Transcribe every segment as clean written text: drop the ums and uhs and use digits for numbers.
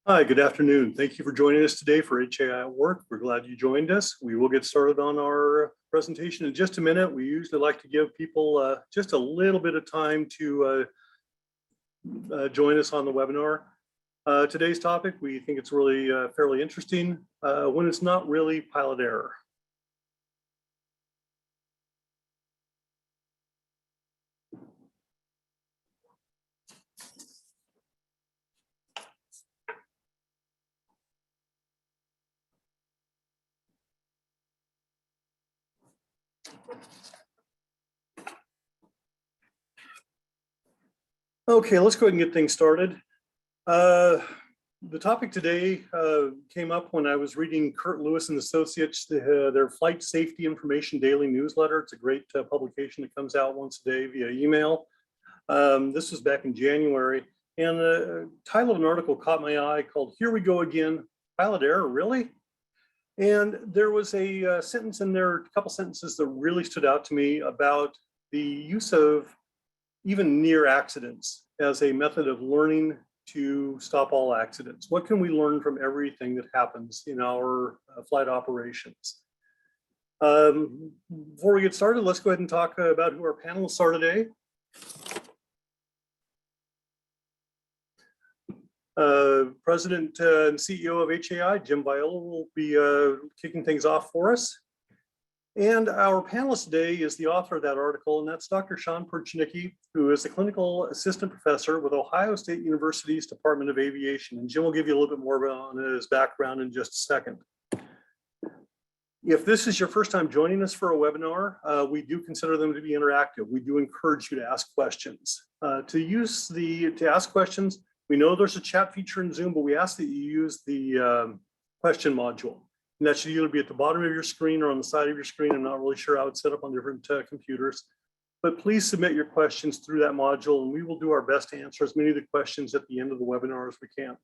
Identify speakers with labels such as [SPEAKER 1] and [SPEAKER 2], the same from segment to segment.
[SPEAKER 1] Hi, good afternoon. Thank you for joining us today for HAI at Work. We're glad you joined us. We will get started on our presentation in just a minute. We usually like to give people just a little bit of time to join us on the webinar. Today's topic, we think it's really fairly interesting when it's not really pilot error. Okay, let's go ahead and get things started. The topic today came up when I was reading Kurt Lewis and Associates, their Flight Safety Information Daily newsletter. It's a great publication that comes out once a day via email. This was back in January, and the title of an article caught my eye called "Here We Go Again, Pilot Error, Really?" And there was a sentence in there, a couple sentences that really stood out to me about the use of even near accidents as a method of learning to stop all accidents. What can we learn from everything that happens in our flight operations? Before we get started, let's go ahead and talk about who our panelists are today. President and CEO of HAI, Jim Viola, will be kicking things off for us. And our panelist today is the author of that article, and that's Dr. Shawn Pruchniki, who is a clinical assistant professor with Ohio State University's Department of Aviation. And Jim will give you a little bit more on his background in just a second. If this is your first time joining us for a webinar, we do consider them to be interactive. We do encourage you to ask questions. To ask questions, we know there's a chat feature in Zoom, but we ask that you use the question module. And that should either be at the bottom of your screen or on the side of your screen. I'm not really sure how it's set up on different computers. But please submit your questions through that module, and we will do our best to answer as many of the questions at the end of the webinar as we can.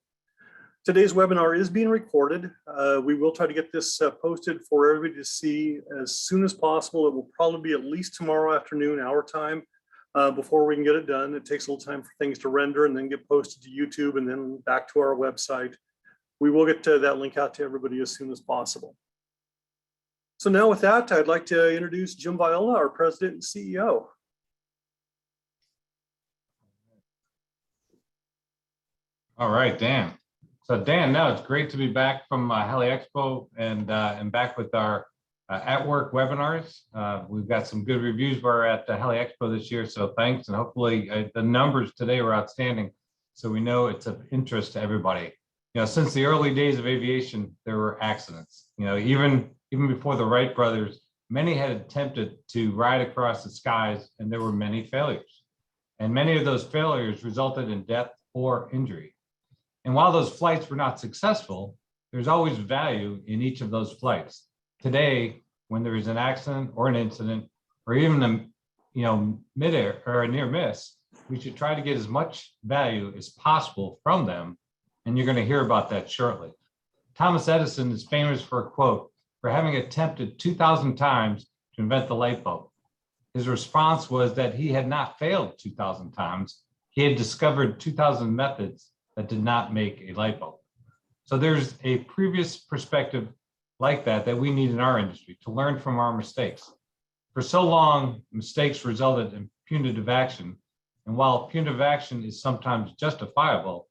[SPEAKER 1] Today's webinar is being recorded. We will try to get this posted for everybody to see as soon as possible. It will probably be at least tomorrow afternoon, our time, before we can get it done. It takes a little time for things to render and then get posted to YouTube and then back to our website. We will get that link out to everybody as soon as possible. So now with that, I'd like to introduce Jim Viola, our president and CEO.
[SPEAKER 2] All right, Dan. So Dan, now it's great to be back from Heli Expo and back with our at work webinars. We've got some good reviews. We're at the Heli Expo this year, so thanks. And hopefully the numbers today were outstanding. So we know it's of interest to everybody. Since the early days of aviation, there were accidents. Even before the Wright brothers, many had attempted to ride across the skies, and there were many failures. And many of those failures resulted in death or injury. And while those flights were not successful, there's always value in each of those flights. Today, when there is an accident or an incident, or even a midair or a near miss, we should try to get as much value as possible from them. And you're going to hear about that shortly. Thomas Edison is famous for a quote for having attempted 2,000 times to invent the light bulb. His response was that he had not failed 2,000 times. He had discovered 2,000 methods that did not make a light bulb. So there's a previous perspective like that we need in our industry to learn from our mistakes. For so long, mistakes resulted in punitive action. And while punitive action is sometimes justifiable,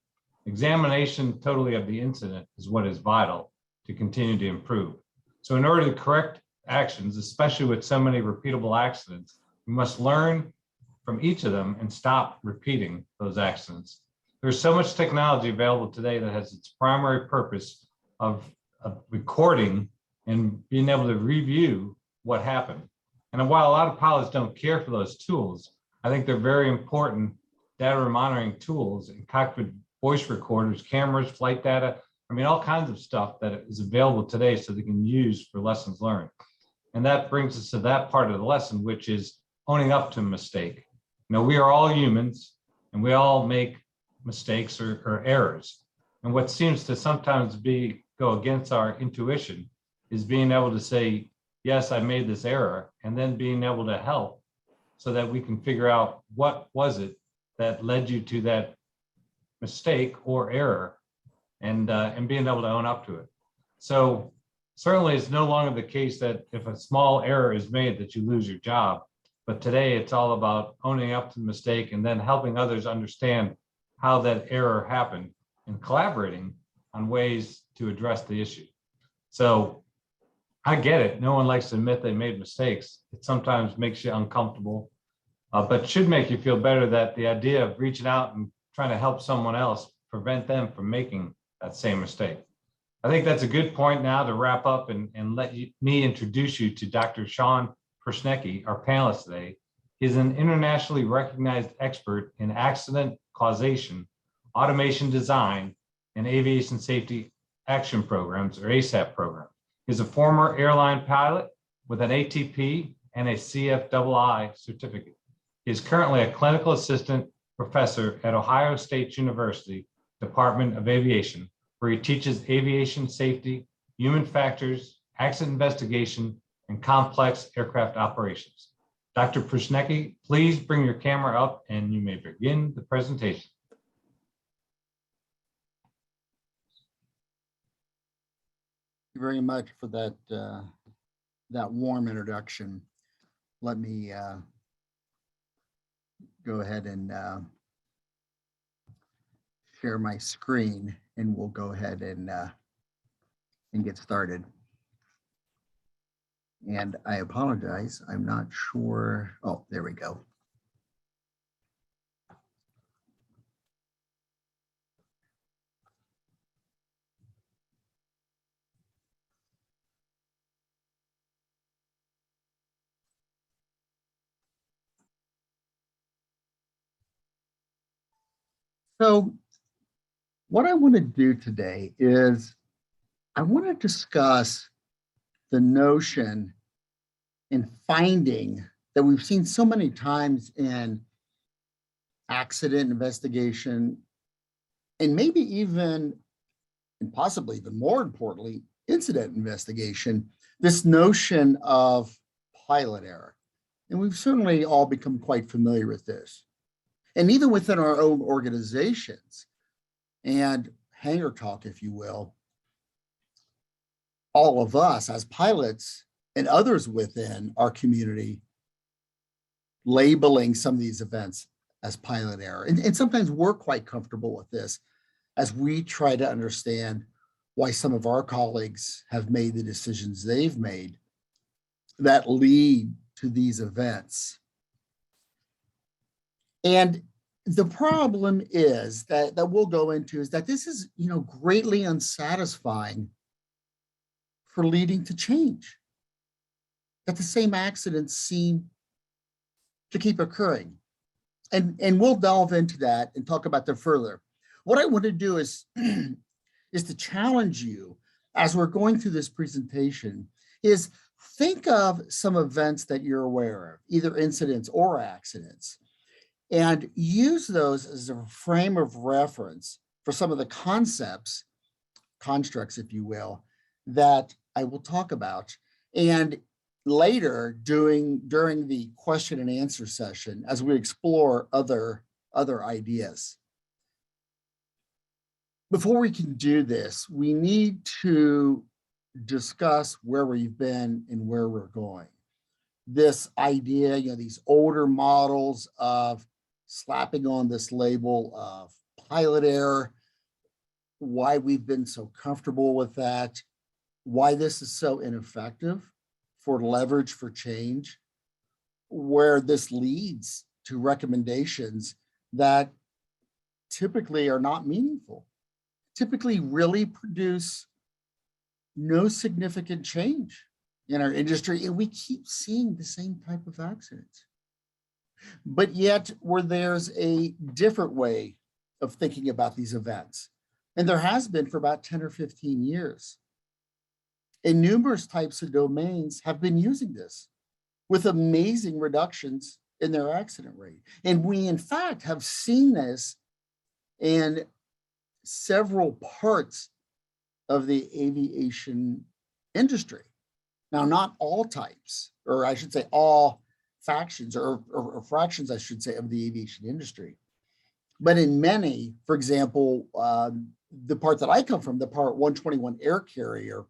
[SPEAKER 2] examination totally of the incident is what is vital to continue to improve. So in order to correct actions, especially with so many repeatable accidents, we must learn from each of them and stop repeating those accidents. There's so much technology available today that has its primary purpose of recording and being able to review what happened. And while a lot of pilots don't care for those tools, I think they're very important data monitoring tools and cockpit voice recorders, cameras, flight data, all kinds of stuff that is available today so they can use for lessons learned. And that brings us to that part of the lesson, which is owning up to a mistake. We are all humans and we all make mistakes or errors. And what seems to sometimes go against our intuition is being able to say, yes, I made this error, and then being able to help so that we can figure out what was it that led you to that mistake or error and being able to own up to it. So certainly it's no longer the case that if a small error is made that you lose your job. But today it's all about owning up to the mistake and then helping others understand how that error happened and collaborating on ways to address the issue. So I get it. No one likes to admit they made mistakes. It sometimes makes you uncomfortable, but should make you feel better that the idea of reaching out and trying to help someone else prevent them from making that same mistake. I think that's a good point now to wrap up and me introduce you to Dr. Shawn Pruchniki, our panelist today. He's an internationally recognized expert in accident causation, automation design, and aviation safety action programs, or ASAP program. He's a former airline pilot with an ATP and a CFII certificate. He is currently a clinical assistant professor at Ohio State University, Department of Aviation, where he teaches aviation safety, human factors, accident investigation, and complex aircraft operations. Dr. Pruchniki, please bring your camera up and you may begin the presentation.
[SPEAKER 3] Thank you very much for that, that warm introduction. Let me go ahead and share my screen, and we'll go ahead and get started. And I apologize, I'm not sure. Oh, there we go. So what I want to do today is I want to discuss the notion and finding that we've seen so many times in accident investigation, and maybe even, and possibly even more importantly, incident investigation, this notion of pilot error. And we've certainly all become quite familiar with this. And even within our own organizations and hangar talk, if you will, all of us as pilots and others within our community labeling some of these events as pilot error. And sometimes we're quite comfortable with this as we try to understand why some of our colleagues have made the decisions they've made that lead to these events. And the problem is that we'll go into is that this is, greatly unsatisfying for leading to change. That the same accidents seem to keep occurring. And we'll delve into that and talk about that further. What I want to do is, is to challenge you as we're going through this presentation is think of some events that you're aware of, either incidents or accidents, and use those as a frame of reference for some of the concepts, constructs, if you will, that I will talk about. And later, during the question and answer session, as we explore other ideas. Before we can do this, we need to discuss where we've been and where we're going. This idea, these older models of slapping on this label of pilot error, why we've been so comfortable with that, why this is so ineffective for leverage for change, where this leads to recommendations that typically are not meaningful, typically really produce no significant change in our industry, and we keep seeing the same type of accidents. But yet, where there's a different way of thinking about these events, and there has been for about 10 or 15 years. And numerous types of domains have been using this with amazing reductions in their accident rate. And we, in fact, have seen this in several parts of the aviation industry. Now, not all types, or I should say all factions or fractions, I should say, of the aviation industry. But in many, for example, the part that I come from, the Part 121 air carrier,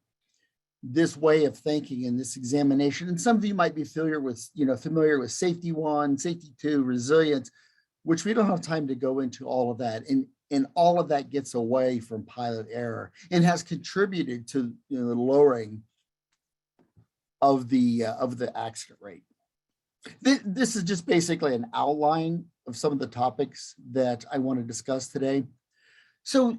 [SPEAKER 3] this way of thinking and this examination, and some of you might be familiar with, familiar with safety 1, safety 2, resilience, which we don't have time to go into all of that. And all of that gets away from pilot error and has contributed to the lowering of the accident rate. This is just basically an outline of some of the topics that I want to discuss today. So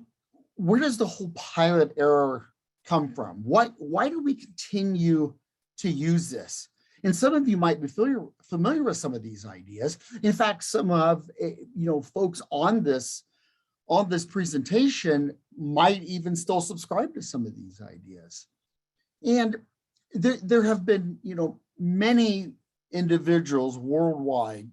[SPEAKER 3] where does the whole pilot error come from? Why do we continue to use this? And some of you might be familiar with some of these ideas. In fact, some of folks on this presentation might even still subscribe to some of these ideas. And there have been many individuals worldwide,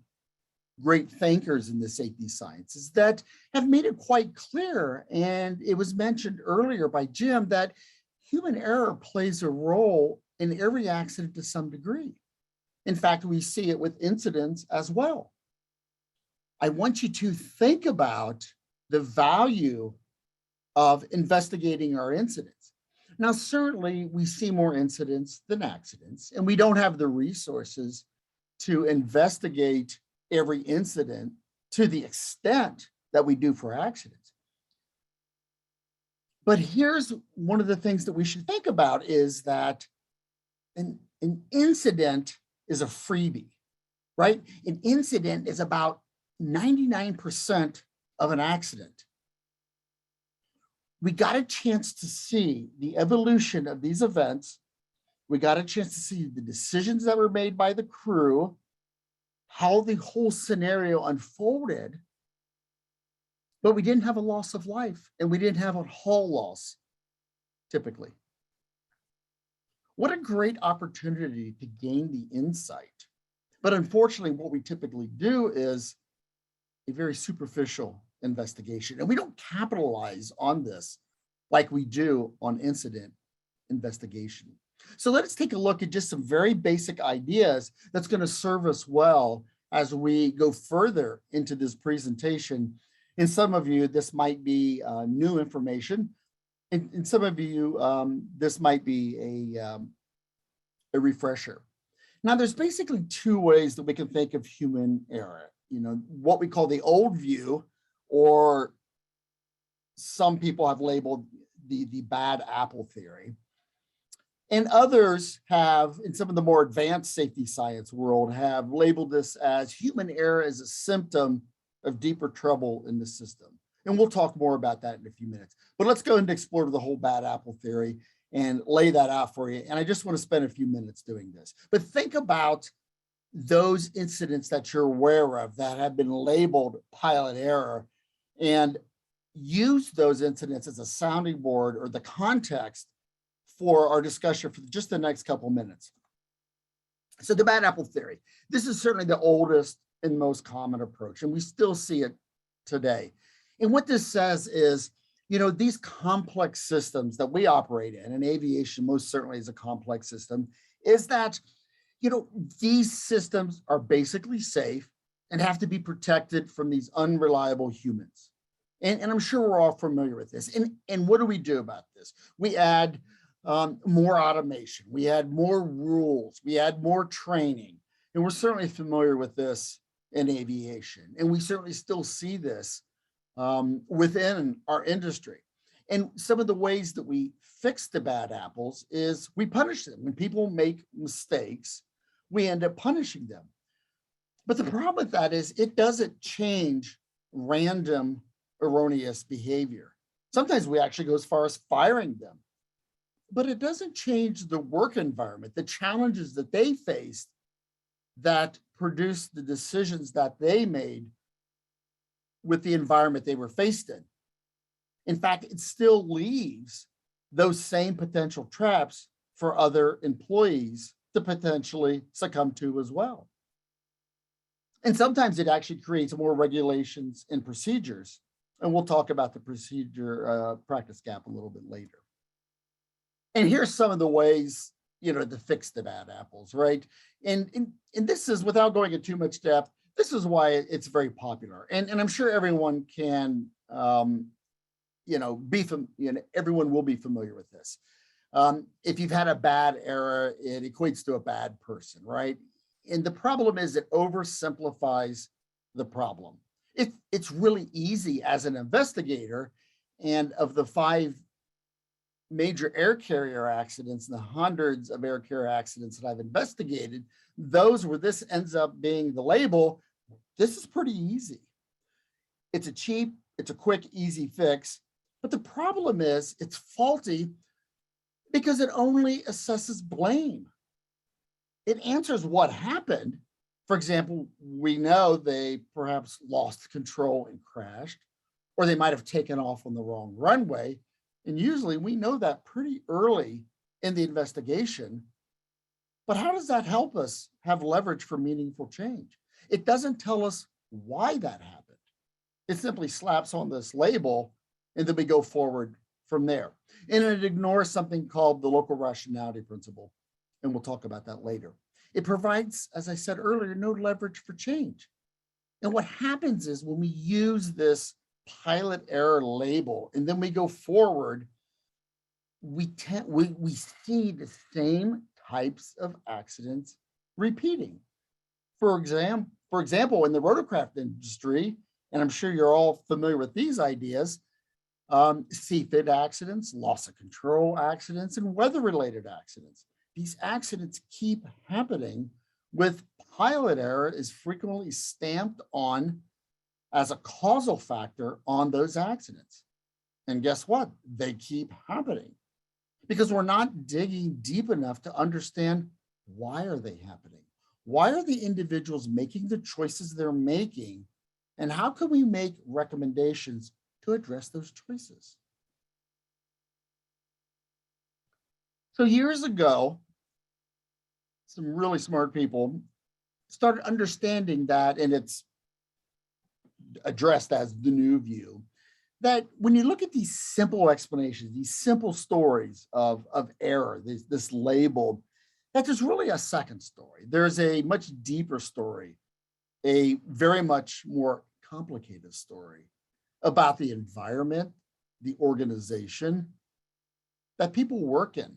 [SPEAKER 3] great thinkers in the safety sciences, that have made it quite clear, and it was mentioned earlier by Jim, that human error plays a role in every accident to some degree. In fact, we see it with incidents as well. I want you to think about the value of investigating our incidents. Now, certainly we see more incidents than accidents, and we don't have the resources to investigate every incident to the extent that we do for accidents. But here's one of the things that we should think about is that an incident is a freebie, right? An incident is about 99% of an accident. We got a chance to see the evolution of these events. We got a chance to see the decisions that were made by the crew, how the whole scenario unfolded, but we didn't have a loss of life and we didn't have a hull loss, typically. What a great opportunity to gain the insight. But unfortunately, what we typically do is a very superficial investigation, and we don't capitalize on this like we do on incident investigation. So let's take a look at just some very basic ideas that's going to serve us well as we go further into this presentation. And some of you, this might be new information. And some of you, this might be a refresher. Now, there's basically two ways that we can think of human error. What we call the old view, or some people have labeled the bad apple theory. And others have, in some of the more advanced safety science world, have labeled this as human error as a symptom of deeper trouble in the system. And we'll talk more about that in a few minutes. But let's go and explore the whole bad apple theory and lay that out for you. And I just want to spend a few minutes doing this. But think about those incidents that you're aware of that have been labeled pilot error, and use those incidents as a sounding board or the context for our discussion for just the next couple minutes. So the bad apple theory, this is certainly the oldest and most common approach, and we still see it today. And what this says is, these complex systems that we operate in, and aviation most certainly is a complex system, is that, these systems are basically safe and have to be protected from these unreliable humans. And I'm sure we're all familiar with this. And what do we do about this? We add more automation, we add more rules, we add more training. And we're certainly familiar with this in aviation. And we certainly still see this within our industry. And some of the ways that we fix the bad apples is we punish them. When people make mistakes, we end up punishing them. But the problem with that is it doesn't change random erroneous behavior. Sometimes we actually go as far as firing them. But it doesn't change the work environment, the challenges that they faced that produced the decisions that they made with the environment they were faced in. In fact, it still leaves those same potential traps for other employees to potentially succumb to as well. And sometimes it actually creates more regulations and procedures. And we'll talk about the procedure practice gap a little bit later. And here's some of the ways, to fix the bad apples, right? And this is, without going into too much depth, this is why it's very popular. And I'm sure everyone can, everyone will be familiar with this. If you've had a bad error, it equates to a bad person, right? And the problem is it oversimplifies the problem. It's really easy as an investigator, and of the 5 major air carrier accidents and the hundreds of air carrier accidents that I've investigated, those where this ends up being the label, this is pretty easy. It's a quick, easy fix. But the problem is it's faulty because it only assesses blame. It answers what happened. For example, we know they perhaps lost control and crashed, or they might have taken off on the wrong runway. And usually we know that pretty early in the investigation. But how does that help us have leverage for meaningful change? It doesn't tell us why that happened. It simply slaps on this label, and then we go forward from there. And it ignores something called the local rationality principle. And we'll talk about that later. It provides, as I said earlier, no leverage for change. And what happens is when we use this pilot error label and then we go forward, we see the same types of accidents repeating. For example, in the rotorcraft industry, and I'm sure you're all familiar with these ideas, CFID accidents, loss of control accidents, and weather-related accidents. These accidents keep happening with pilot error is frequently stamped on as a causal factor on those accidents. And guess what? They keep happening because we're not digging deep enough to understand why are they happening? Why are the individuals making the choices they're making? And how can we make recommendations to address those choices? So years ago, some really smart people started understanding that, and it's addressed as the new view, that when you look at these simple explanations, these simple stories of error, this label, that there's really a second story. There's a much deeper story, a very much more complicated story about the environment, the organization that people work in,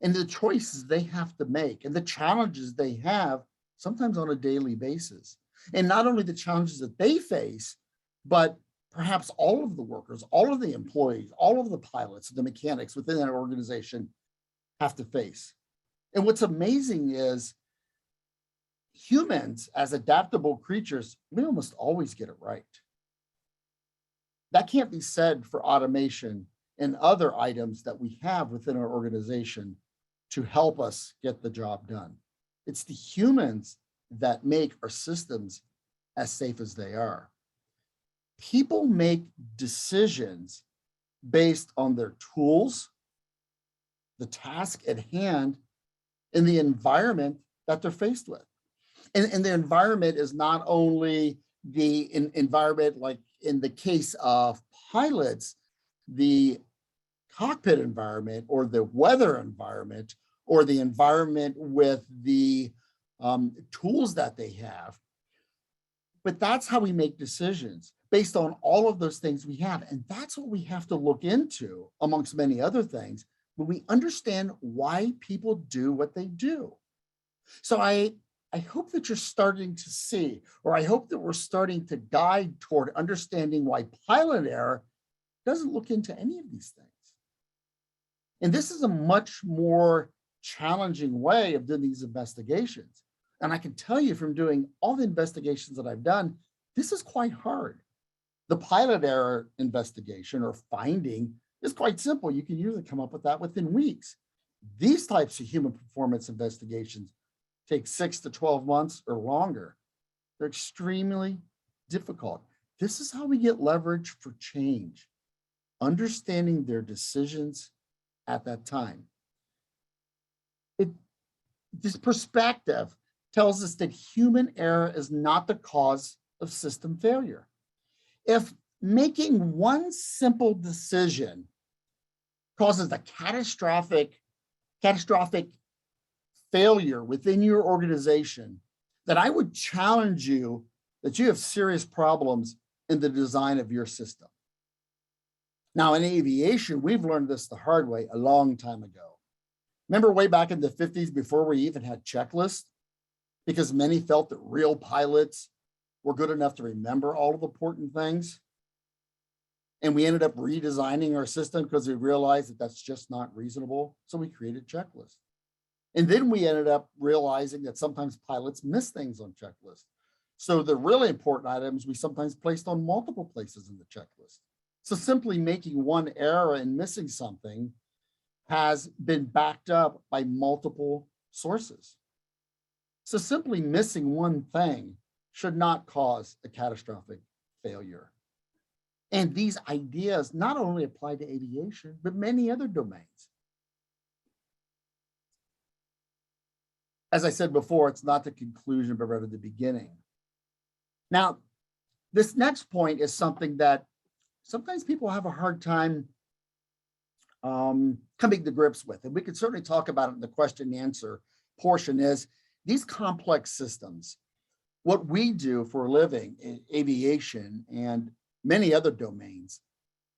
[SPEAKER 3] and the choices they have to make, and the challenges they have sometimes on a daily basis. And not only the challenges that they face, but perhaps all of the workers, all of the employees, all of the pilots, the mechanics within that organization have to face. And what's amazing is humans, as adaptable creatures, we almost always get it right. That can't be said for automation and other items that we have within our organization to help us get the job done. It's the humans that make our systems as safe as they are. People make decisions based on their tools, the task at hand, and the environment that they're faced with. And the environment is not only the environment, like in the case of pilots, the cockpit environment or the weather environment or the environment with the tools that they have. But that's how we make decisions based on all of those things we have. And that's what we have to look into, amongst many other things, when we understand why people do what they do. So I hope that you're starting to see, or I hope that we're starting to guide toward understanding why pilot error doesn't look into any of these things. And this is a much more challenging way of doing these investigations. And I can tell you from doing all the investigations that I've done, this is quite hard. The pilot error investigation or finding is quite simple. You can usually come up with that within weeks. These types of human performance investigations take 6 to 12 months or longer. They're extremely difficult. This is how we get leverage for change, understanding their decisions at that time. This perspective tells us that human error is not the cause of system failure. If making one simple decision causes a catastrophic failure within your organization, then I would challenge you that you have serious problems in the design of your system. Now in aviation, we've learned this the hard way a long time ago. Remember way back in the 50s before we even had checklists? Because many felt that real pilots were good enough to remember all of the important things. And we ended up redesigning our system because we realized that that's just not reasonable. So we created checklists. And then we ended up realizing that sometimes pilots miss things on checklists. So the really important items we sometimes placed on multiple places in the checklist. So simply making one error and missing something has been backed up by multiple sources. So simply missing one thing should not cause a catastrophic failure. And these ideas not only apply to aviation, but many other domains. As I said before, it's not the conclusion, but rather the beginning. Now, this next point is something that sometimes people have a hard time coming to grips with. And we could certainly talk about it in the question and answer portion is these complex systems. What we do for a living in aviation and many other domains,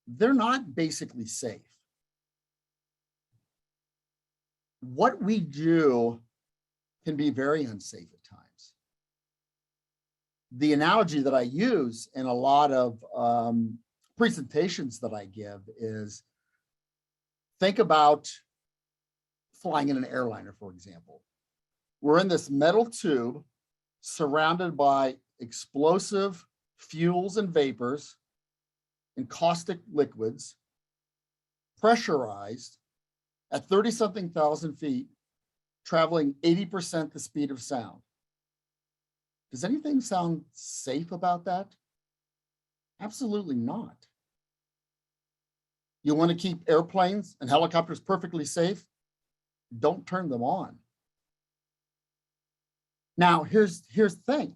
[SPEAKER 3] they're not basically safe. What we do can be very unsafe at times. The analogy that I use in a lot of presentations that I give is think about flying in an airliner, for example. We're in this metal tube surrounded by explosive fuels and vapors and caustic liquids, pressurized at 30-something thousand feet, traveling 80% the speed of sound. Does anything sound safe about that? Absolutely not. You want to keep airplanes and helicopters perfectly safe? Don't turn them on. Now, here's the thing.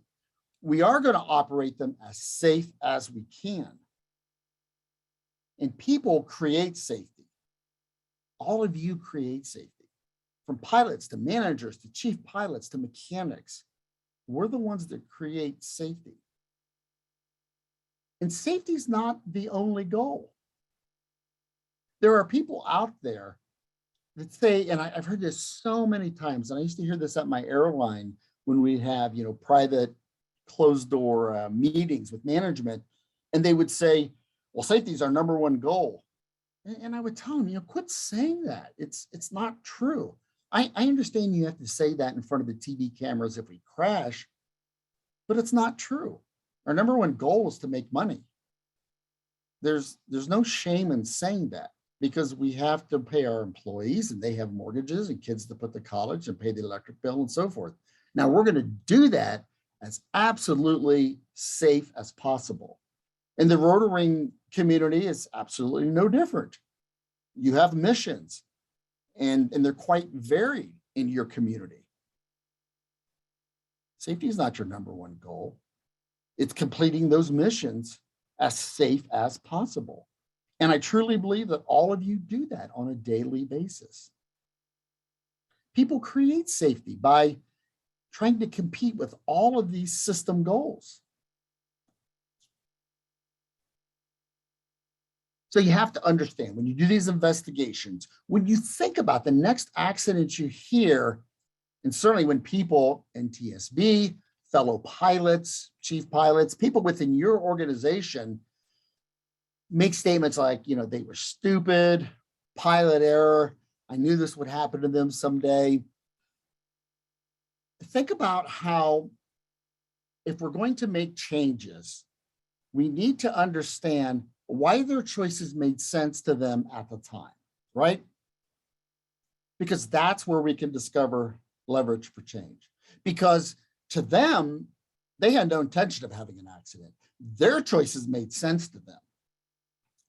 [SPEAKER 3] We are going to operate them as safe as we can. And people create safety. All of you create safety. From pilots to managers to chief pilots to mechanics. We're the ones that create safety. And safety is not the only goal. There are people out there that say, and I've heard this so many times, and I used to hear this at my airline when we have, private closed door meetings with management, and they would say, well, safety is our number one goal. And I would tell them, quit saying that. It's not true. I understand you have to say that in front of the TV cameras if we crash, but it's not true. Our number one goal is to make money. There's no shame in saying that because we have to pay our employees and they have mortgages and kids to put to college and pay the electric bill and so forth. Now we're going to do that as absolutely safe as possible. And the rotoring community is absolutely no different. You have missions and they're quite varied in your community. Safety is not your number one goal. It's completing those missions as safe as possible. And I truly believe that all of you do that on a daily basis. People create safety by trying to compete with all of these system goals. So you have to understand when you do these investigations, when you think about the next accident you hear, and certainly when people in TSB, fellow pilots, chief pilots, people within your organization make statements like, they were stupid, pilot error, I knew this would happen to them someday. Think about how, if we're going to make changes, we need to understand why their choices made sense to them at the time, right? Because that's where we can discover leverage for change. Because to them, they had no intention of having an accident. Their choices made sense to them.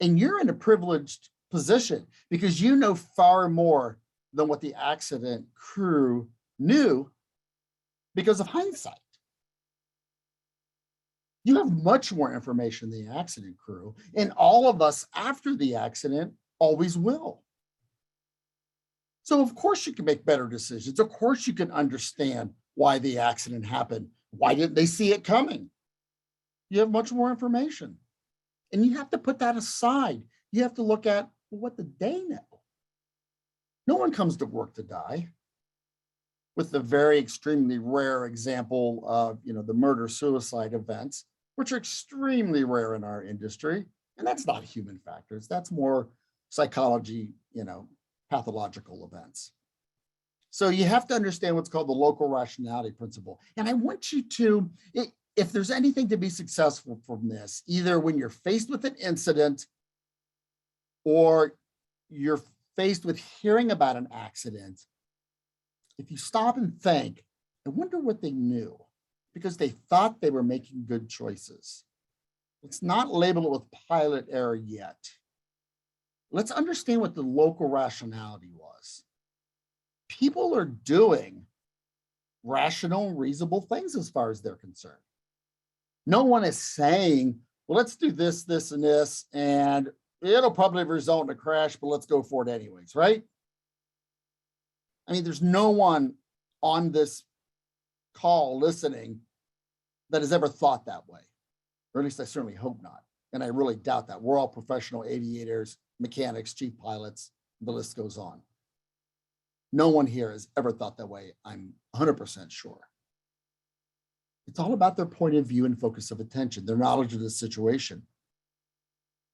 [SPEAKER 3] And you're in a privileged position because you know far more than what the accident crew knew because of hindsight. You have much more information than the accident crew, and all of us after the accident always will. So of course you can make better decisions. Of course you can understand why the accident happened. Why didn't they see it coming? You have much more information. And you have to put that aside. you have to look at what did they know? No one comes to work to die, with the very extremely rare example of, the murder-suicide events, which are extremely rare in our industry. And that's not human factors. That's more psychology, pathological events. So you have to understand what's called the local rationality principle. And I want you to, if there's anything to be successful from this, either when you're faced with an incident or you're faced with hearing about an accident, if you stop and think, I wonder what they knew, because they thought they were making good choices. Let's not label it with pilot error yet. Let's understand what the local rationality was. People are doing rational, reasonable things as far as they're concerned. No one is saying, well, let's do this, this, and this, and it'll probably result in a crash, but let's go for it anyways, right? I mean, there's no one on this call listening that has ever thought that way, or at least I certainly hope not. And I really doubt that. We're all professional aviators, mechanics, chief pilots, the list goes on. No one here has ever thought that way, I'm 100% sure. It's all about their point of view and focus of attention, their knowledge of the situation.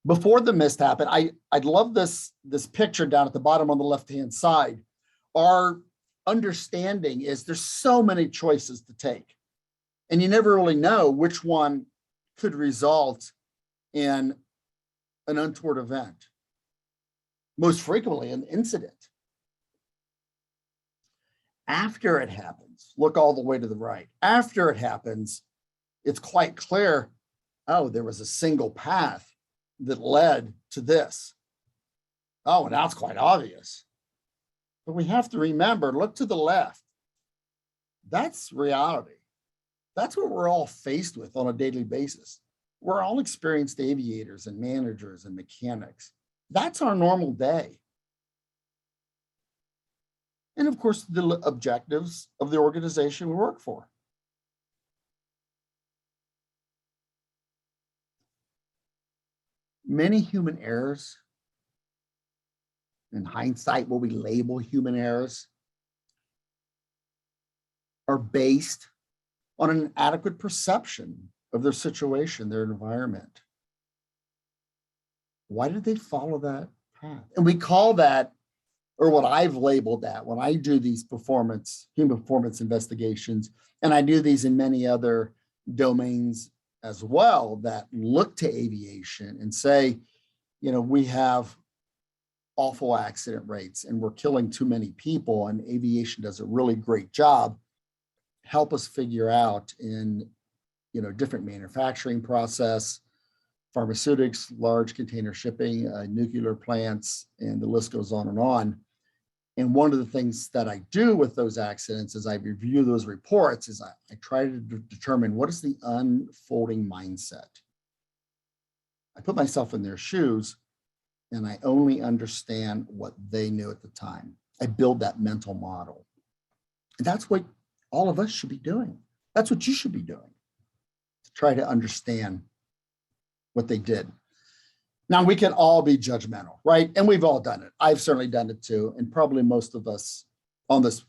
[SPEAKER 3] Before the mist happened, I'd love this picture down at the bottom on the left-hand side. Our understanding is there's so many choices to take, and you never really know which one could result in an untoward event. Most frequently, an incident. After it happens, look all the way to the right. After it happens, it's quite clear, oh, there was a single path that led to this. Oh, and now it's quite obvious. But we have to remember, look to the left. That's reality. That's what we're all faced with on a daily basis. We're all experienced aviators and managers and mechanics. That's our normal day. And of course, the objectives of the organization we work for. Many human errors, in hindsight, what we label human errors, are based on an adequate perception of their situation, their environment. Why did they follow that path? And we call that, or what I've labeled that, when I do these human performance investigations, and I do these in many other domains as well that look to aviation and say, we have awful accident rates and we're killing too many people, and aviation does a really great job. Help us figure out in different manufacturing process, pharmaceutics, large container shipping, nuclear plants, and the list goes on and on. And one of the things that I do with those accidents is I review those reports, is I try to determine what is the unfolding mindset. I put myself in their shoes and I only understand what they knew at the time. I build that mental model. And that's what all of us should be doing. That's what you should be doing, to try to understand what they did. Now, we can all be judgmental, right? And we've all done it. I've certainly done it too. And probably most of us on this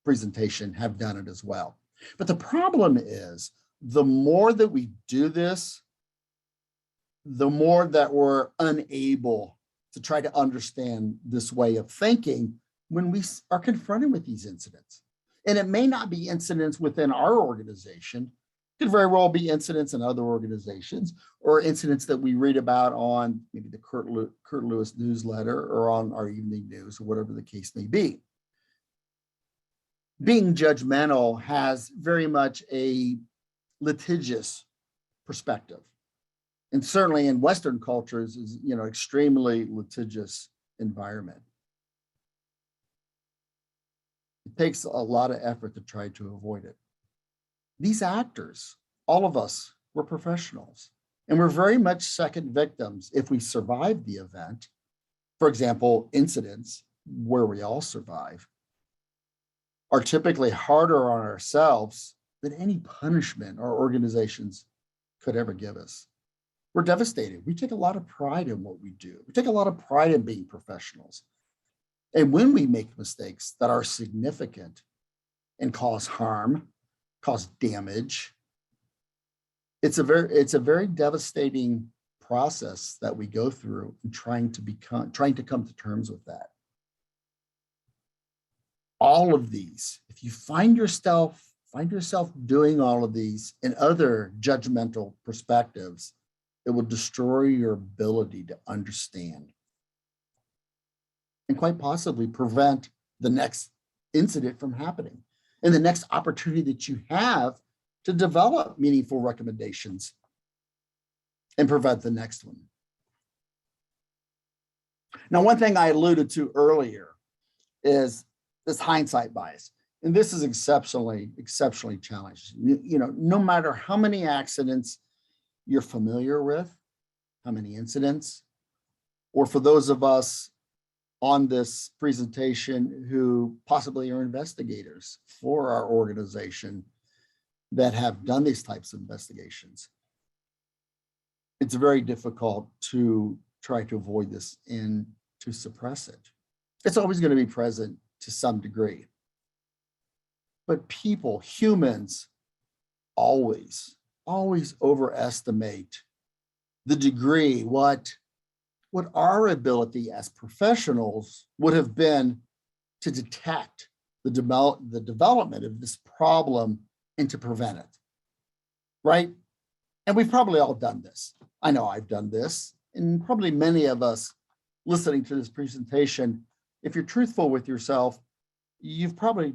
[SPEAKER 3] presentation have done it as well. But the problem is, the more that we do this, the more that we're unable to try to understand this way of thinking when we are confronted with these incidents. And it may not be incidents within our organization. It could very well be incidents in other organizations, or incidents that we read about on maybe the Kurt Lewis newsletter or on our evening news, or whatever the case may be. Being judgmental has very much a litigious perspective. And certainly in Western cultures is, extremely litigious environment. It takes a lot of effort to try to avoid it. These actors, all of us, we're professionals, and we're very much second victims if we survive the event. For example, incidents where we all survive are typically harder on ourselves than any punishment our organizations could ever give us. We're devastated. We take a lot of pride in what we do. We take a lot of pride in being professionals. And when we make mistakes that are significant and cause harm, cause damage, it's a very devastating process that we go through in trying to come to terms with that. All of these, if you find yourself doing all of these in other judgmental perspectives, it will destroy your ability to understand and quite possibly prevent the next incident from happening and the next opportunity that you have to develop meaningful recommendations and prevent the next one. Now, one thing I alluded to earlier is this hindsight bias. And this is exceptionally challenging. No matter how many accidents you're familiar with, how many incidents, or for those of us on this presentation who possibly are investigators for our organization that have done these types of investigations, it's very difficult to try to avoid this and to suppress it. It's always going to be present to some degree. But people, humans, always overestimate the degree, what our ability as professionals would have been to detect the development of this problem and to prevent it, right? And we've probably all done this. I know I've done this, and probably many of us listening to this presentation, if you're truthful with yourself, you've probably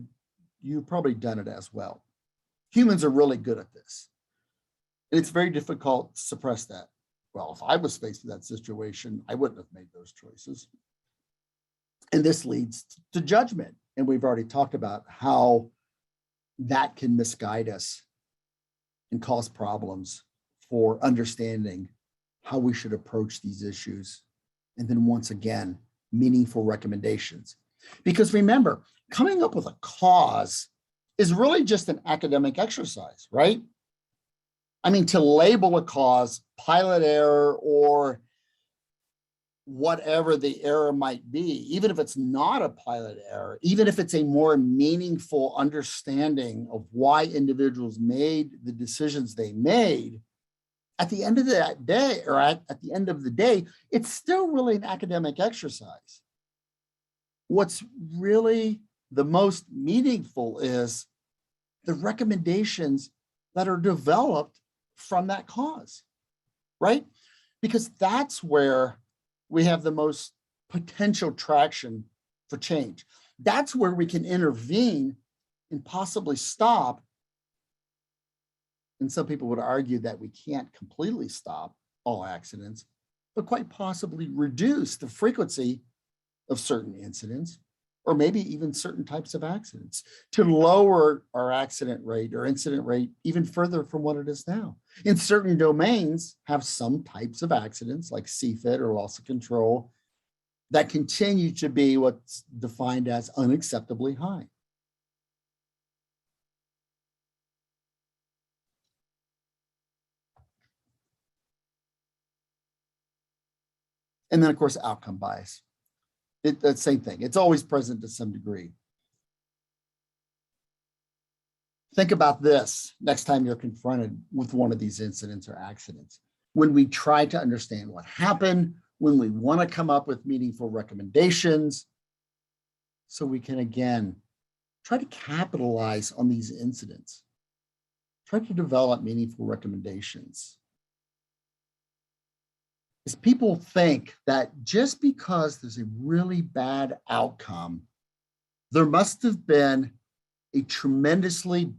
[SPEAKER 3] done it as well. Humans are really good at this. And it's very difficult to suppress that. Well, if I was faced with that situation, I wouldn't have made those choices. And this leads to judgment. And we've already talked about how that can misguide us and cause problems for understanding how we should approach these issues. And then once again, meaningful recommendations. Because remember, coming up with a cause is really just an academic exercise, right? I mean, to label a cause pilot error or whatever the error might be, even if it's not a pilot error, even if it's a more meaningful understanding of why individuals made the decisions they made, at the end of that day, or at the end of the day, it's still really an academic exercise. What's really the most meaningful is the recommendations that are developed from that cause, right? Because that's where we have the most potential traction for change. That's where we can intervene and possibly stop. And some people would argue that we can't completely stop all accidents, but quite possibly reduce the frequency of certain incidents, or maybe even certain types of accidents, to lower our accident rate or incident rate even further from what it is now. In certain domains, have some types of accidents like CFIT or loss of control that continue to be what's defined as unacceptably high. And then, of course, outcome bias. That same thing. It's always present to some degree. Think about this next time you're confronted with one of these incidents or accidents. When we try to understand what happened, when we want to come up with meaningful recommendations, so we can, again, try to capitalize on these incidents. Try to develop meaningful recommendations. Is people think that just because there's a really bad outcome, there must have been a tremendously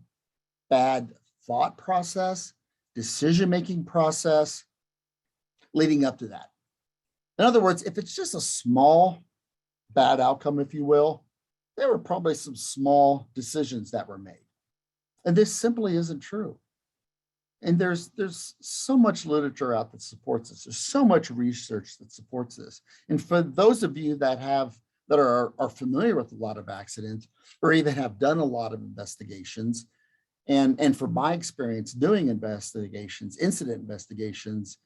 [SPEAKER 3] bad thought process, decision-making process leading up to that. In other words, if it's just a small bad outcome, if you will, there were probably some small decisions that were made. And this simply isn't true. And there's so much literature out that supports this. There's so much research that supports this. And for those of you that are familiar with a lot of accidents, or even have done a lot of investigations, and from my experience doing investigations, incident investigations,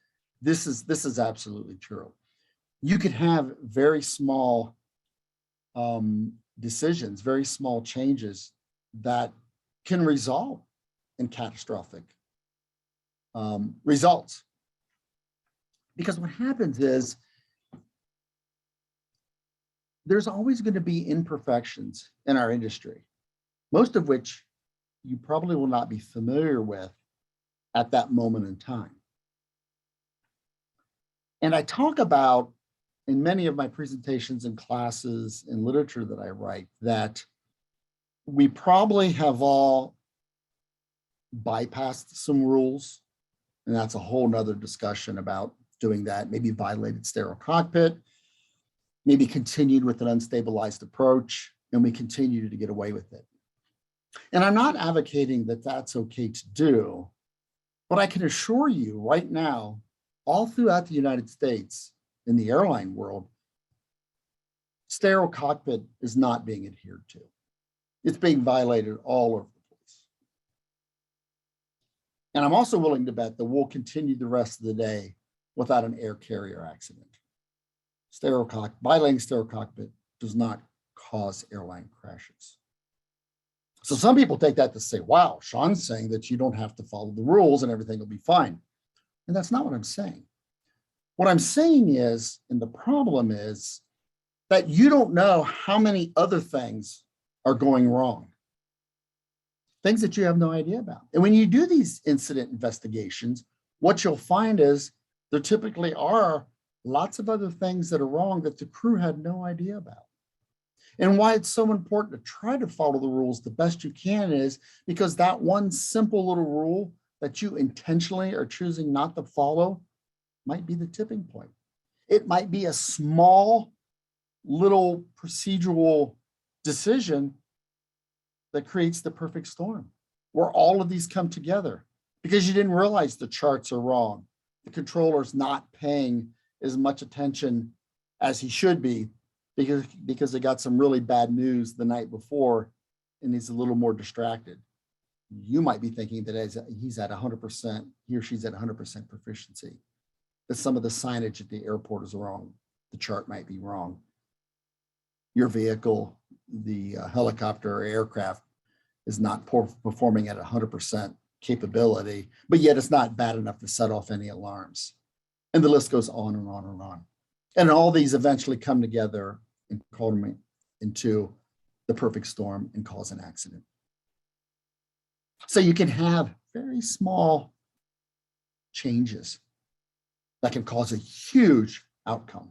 [SPEAKER 3] this is absolutely true. You could have very small decisions, very small changes that can result in catastrophic results. Because what happens is there's always going to be imperfections in our industry, most of which you probably will not be familiar with at that moment in time. And I talk about in many of my presentations and classes and literature that I write that we probably have all bypassed some rules. And that's a whole nother discussion about doing that, maybe violated sterile cockpit, maybe continued with an unstabilized approach, and we continue to get away with it. And I'm not advocating that that's okay to do, but I can assure you right now, all throughout the United States, in the airline world, sterile cockpit is not being adhered to. It's being violated all over the place. And I'm also willing to bet that we'll continue the rest of the day without an air carrier accident. Violating sterile cockpit does not cause airline crashes. So some people take that to say, wow, Shawn's saying that you don't have to follow the rules and everything will be fine. And that's not what I'm saying. What I'm saying is, and the problem is, that you don't know how many other things are going wrong. Things that you have no idea about. And when you do these incident investigations, what you'll find is there typically are lots of other things that are wrong that the crew had no idea about. And why it's so important to try to follow the rules the best you can is because that one simple little rule that you intentionally are choosing not to follow might be the tipping point. It might be a small little procedural decision that creates the perfect storm, where all of these come together because you didn't realize the charts are wrong. The controller's not paying as much attention as he should be because they got some really bad news the night before and he's a little more distracted. You might be thinking that he's at 100%, he or she's at 100% proficiency, that some of the signage at the airport is wrong. The chart might be wrong. Your vehicle, the helicopter or aircraft is not performing at 100% capability, but yet it's not bad enough to set off any alarms. And the list goes on and on and on. And all these eventually come together and culminate into the perfect storm and cause an accident. So you can have very small changes that can cause a huge outcome.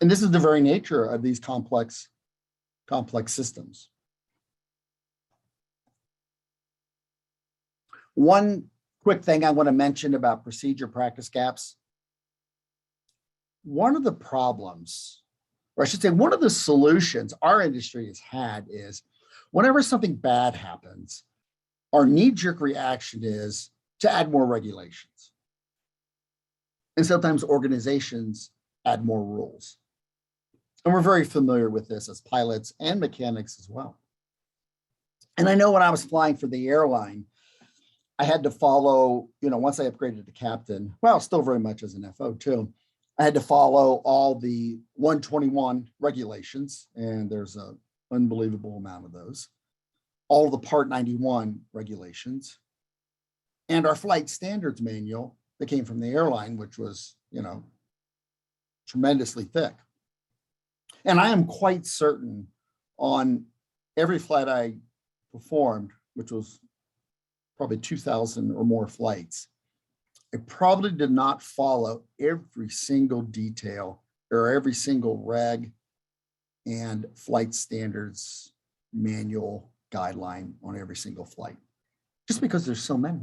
[SPEAKER 3] And this is the very nature of these complex systems. One quick thing I want to mention about procedure practice gaps. One of the problems, or I should say, one of the solutions our industry has had is whenever something bad happens, our knee-jerk reaction is to add more regulations. And sometimes organizations add more rules. And we're very familiar with this as pilots and mechanics as well. And I know when I was flying for the airline, I had to follow, once I upgraded to captain, well, still very much as an FO too, I had to follow all the 121 regulations, and there's an unbelievable amount of those, all the Part 91 regulations, and our flight standards manual that came from the airline, which was, tremendously thick. And I am quite certain on every flight I performed, which was probably 2,000 or more flights, I probably did not follow every single detail or every single reg and flight standards manual guideline on every single flight, just because there's so many.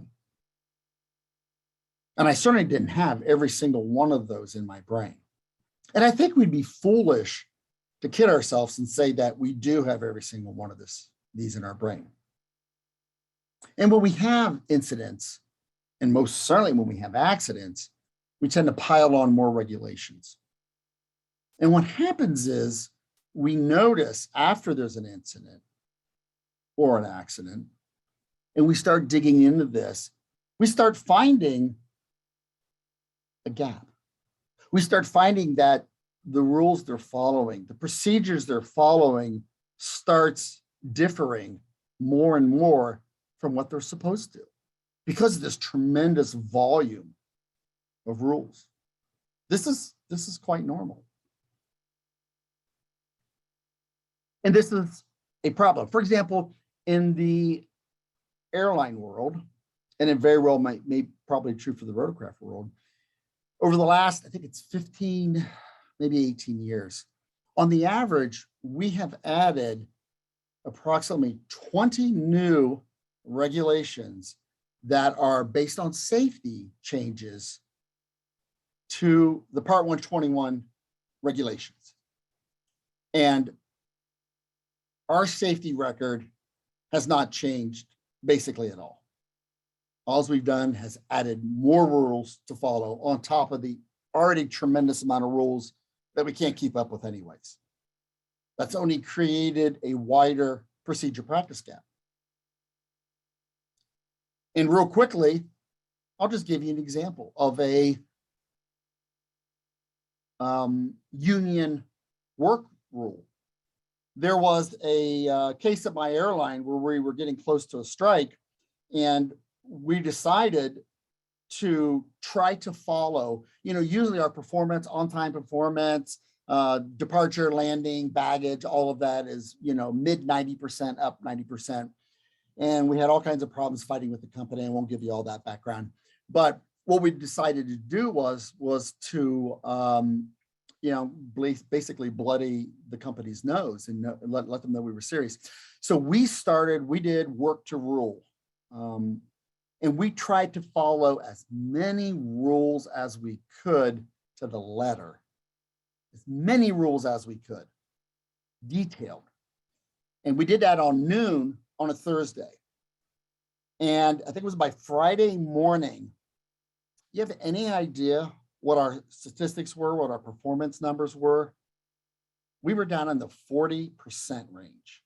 [SPEAKER 3] And I certainly didn't have every single one of those in my brain. And I think we'd be foolish to kid ourselves and say that we do have every single one of these in our brain. And when we have incidents, and most certainly when we have accidents, we tend to pile on more regulations. And what happens is we notice after there's an incident or an accident, and we start digging into this, we start finding a gap. We start finding that the rules they're following, the procedures they're following starts differing more and more from what they're supposed to because of this tremendous volume of rules. This is quite normal. And this is a problem. For example, in the airline world, and it very well may probably true for the rotorcraft world, over the last, I think it's 15, maybe 18 years, on the average, we have added approximately 20 new regulations that are based on safety changes to the Part 121 regulations. And our safety record has not changed basically at all. All we've done has added more rules to follow on top of the already tremendous amount of rules that we can't keep up with anyways. That's only created a wider procedure practice gap. And real quickly, I'll just give you an example of a union work rule. There was a case at my airline where we were getting close to a strike, and we decided to try to follow, usually our performance, on-time performance, departure, landing, baggage, all of that is, mid 90%, up 90%. And we had all kinds of problems fighting with the company. I won't give you all that background. But what we decided to do was to, basically bloody the company's nose and let them know we were serious. So we did work to rule. And we tried to follow as many rules as we could to the letter. As many rules as we could, detailed. And we did that on noon on a Thursday. And I think it was by Friday morning. You have any idea what our statistics were, what our performance numbers were? We were down in the 40% range.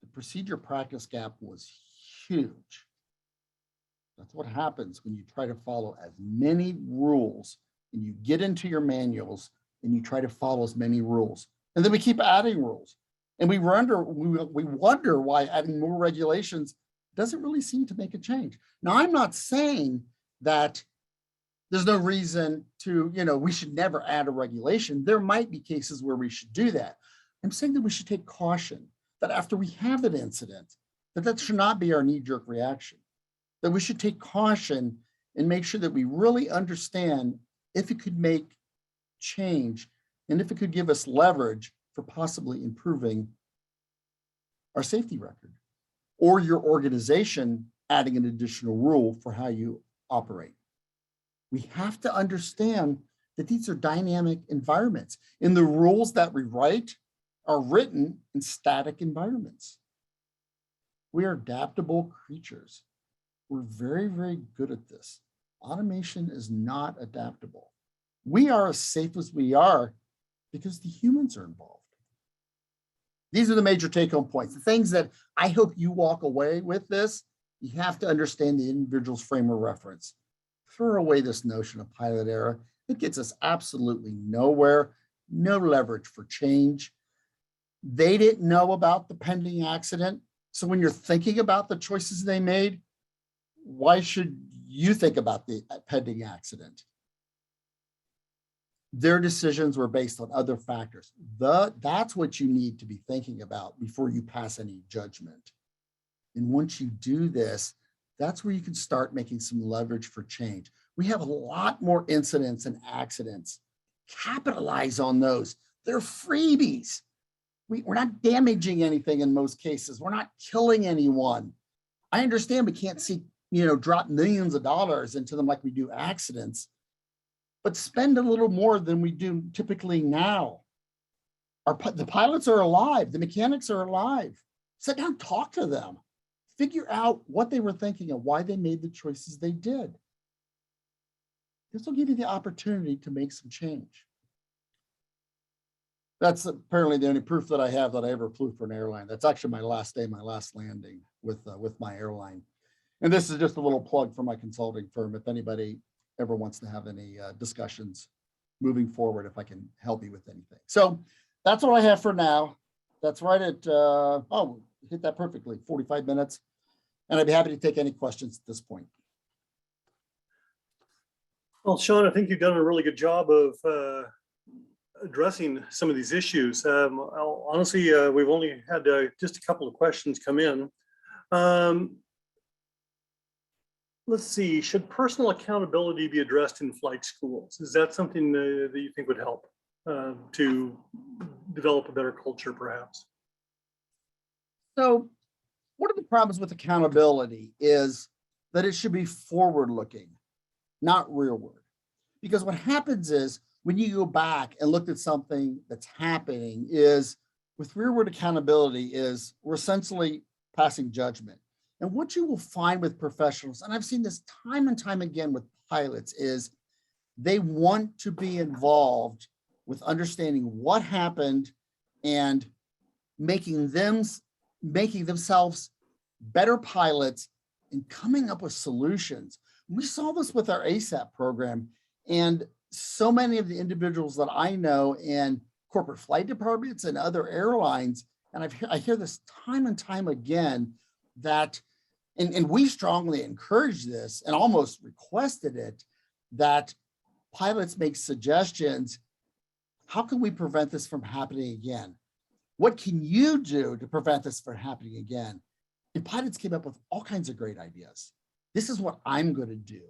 [SPEAKER 3] The procedure practice gap was huge. That's what happens when you try to follow as many rules and you get into your manuals and you try to follow as many rules. And then we keep adding rules. And we wonder why adding more regulations doesn't really seem to make a change. Now, I'm not saying that there's no reason to, we should never add a regulation. There might be cases where we should do that. I'm saying that we should take caution that after we have an incident, that should not be our knee-jerk reaction, that we should take caution and make sure that we really understand if it could make change and if it could give us leverage for possibly improving our safety record or your organization adding an additional rule for how you operate. We have to understand that these are dynamic environments, and the rules that we write are written in static environments. We are adaptable creatures. We're very, very good at this. Automation is not adaptable. We are as safe as we are because the humans are involved. These are the major take-home points. The things that I hope you walk away with this, you have to understand the individual's frame of reference. Throw away this notion of pilot error. It gets us absolutely nowhere, no leverage for change. They didn't know about the pending accident. So when you're thinking about the choices they made, why should you think about the pending accident? Their decisions were based on other factors. That's what you need to be thinking about before you pass any judgment. And once you do this, that's where you can start making some leverage for change. We have a lot more incidents and accidents. Capitalize on those. They're freebies. We're not damaging anything in most cases. We're not killing anyone. I understand we can't drop millions of dollars into them like we do accidents, but spend a little more than we do typically now. The pilots are alive. The mechanics are alive. Sit down, talk to them. Figure out what they were thinking and why they made the choices they did. This will give you the opportunity to make some change. That's apparently the only proof that I have that I ever flew for an airline. That's actually my last day, my last landing with my airline. And this is just a little plug for my consulting firm. If anybody ever wants to have any discussions moving forward, if I can help you with anything. So that's what I have for now. That's right at, oh, hit that perfectly, 45 minutes. And I'd be happy to take any questions at this point.
[SPEAKER 1] Well, Shawn, I think you've done a really good job of addressing some of these issues. Honestly, we've only had just a couple of questions come in. Let's see, should personal accountability be addressed in flight schools? Is that something that you think would help to develop a better culture, perhaps?
[SPEAKER 3] So one of the problems with accountability is that it should be forward-looking, not rearward. Because what happens is when you go back and look at something that's happening is with rearward accountability is we're essentially passing judgment. And what you will find with professionals, and I've seen this time and time again with pilots, is they want to be involved with understanding what happened and making themselves better pilots and coming up with solutions. We saw this with our ASAP program, and so many of the individuals that I know in corporate flight departments and other airlines, and I hear this time and time again, that, and we strongly encourage this and almost requested it, that pilots make suggestions. How can we prevent this from happening again? What can you do to prevent this from happening again? And pilots came up with all kinds of great ideas. This is what I'm going to do.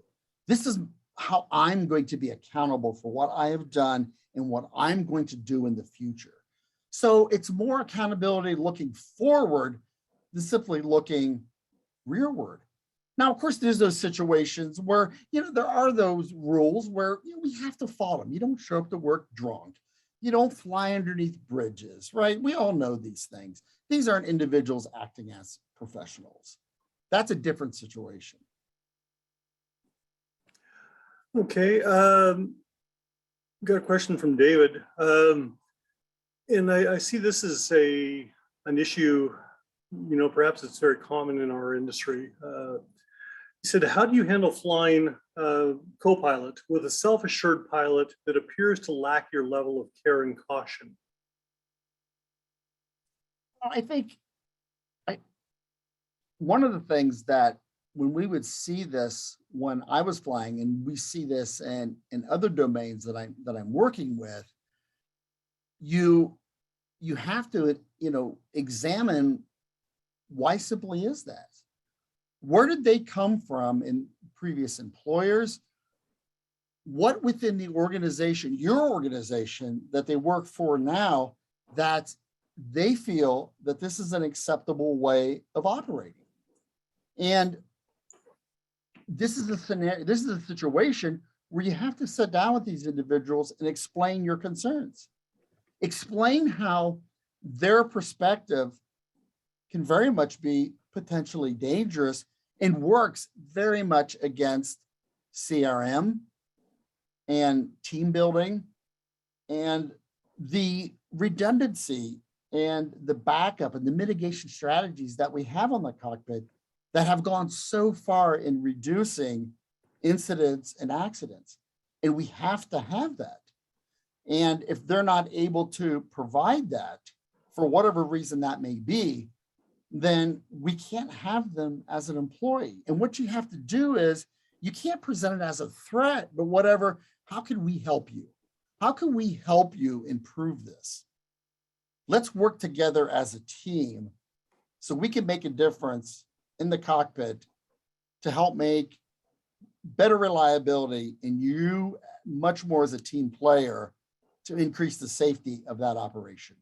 [SPEAKER 3] This is how I'm going to be accountable for what I have done and what I'm going to do in the future. So it's more accountability looking forward than simply looking rearward. Now, of course, there's those situations where, there are those rules where we have to follow them. You don't show up to work drunk. You don't fly underneath bridges, right? We all know these things. These aren't individuals acting as professionals. That's a different situation.
[SPEAKER 1] Okay, got a question from David. And I see this as an issue, perhaps it's very common in our industry. He said, how do you handle flying copilot with a self-assured pilot that appears to lack your level of care and caution?
[SPEAKER 3] I think one of the things that when we would see this when I was flying, and we see this in other domains that I'm working with, you have to examine why simply is that? Where did they come from in previous employers? What within the organization, your organization that they work for now, that they feel that this is an acceptable way of operating? And this is the scenario, this is a situation where you have to sit down with these individuals and explain your concerns. Explain how their perspective can very much be potentially dangerous and works very much against CRM and team building and the redundancy and the backup and the mitigation strategies that we have on the cockpit that have gone so far in reducing incidents and accidents. And we have to have that. And if they're not able to provide that, for whatever reason that may be, then we can't have them as an employee. And what you have to do is, you can't present it as a threat, but whatever, how can we help you? How can we help you improve this? Let's work together as a team so we can make a difference in the cockpit to help make better reliability and you much more as a team player to increase the safety of that operation.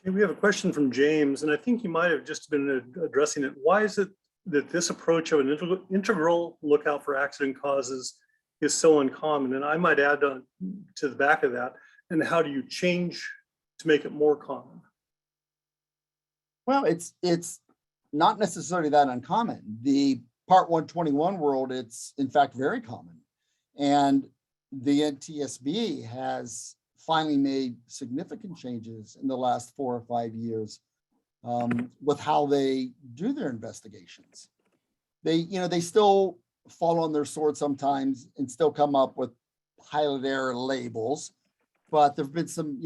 [SPEAKER 1] Okay, we have a question from James, and I think you might have just been addressing it. Why is it that this approach of an integral lookout for accident causes is so uncommon? And I might add on to the back of that, and how do you change to make it more common?
[SPEAKER 3] Well, it's not necessarily that uncommon. The Part 121 world, it's in fact very common. And the NTSB has finally made significant changes in the last 4 or 5 years with how they do their investigations. They still fall on their sword sometimes and still come up with pilot error labels. But there've been some,